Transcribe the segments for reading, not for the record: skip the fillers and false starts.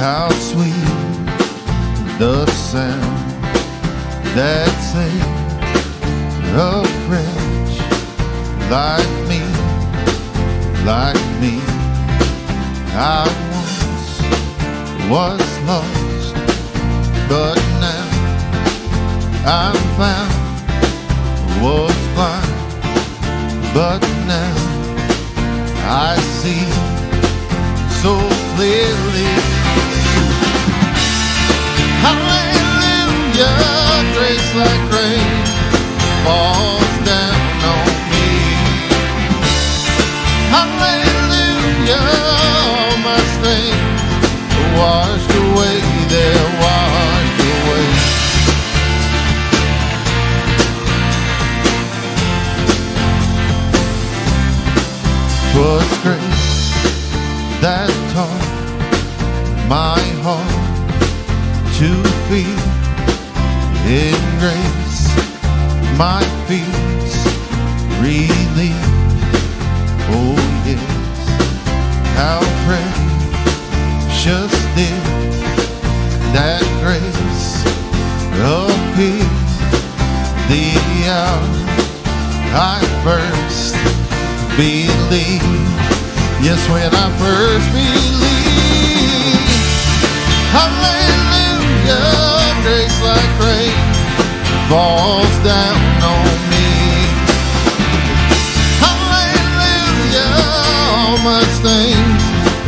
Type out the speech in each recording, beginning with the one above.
how sweet the sound that saved a wretch like me, like me. I once was lost, but now I'm found. Was blind, but now I see so clearly. Hallelujah, grace like rain falls down on me. Hallelujah, all my stains are washed away, they're washed away. 'Twas grace that taught my heart to feel. In grace my fears relieved. Oh yes, how precious did that grace appear the hour I first believed. Yes, when I first believed. Hallelujah, grace like rain falls down on me. Hallelujah, all my stains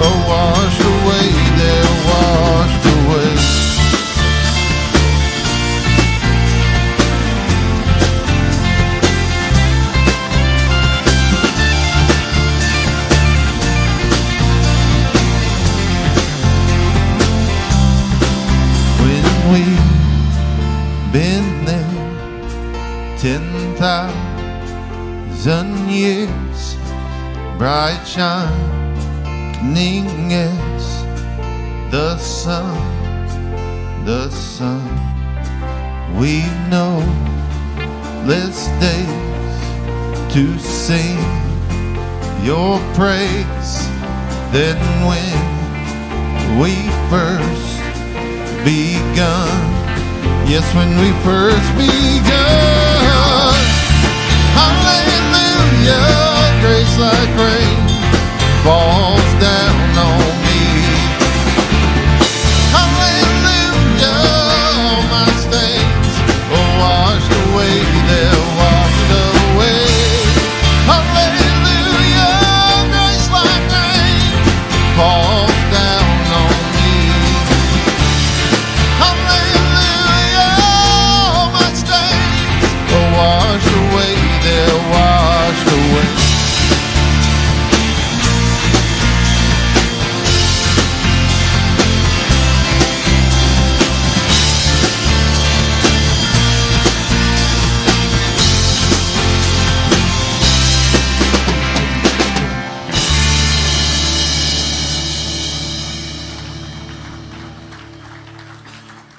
are washed away, they're washed away. We've been there 10,000 years, bright shining as the sun, the sun. We've known less days to sing your praise than when we first begun. Yes, when we first begun.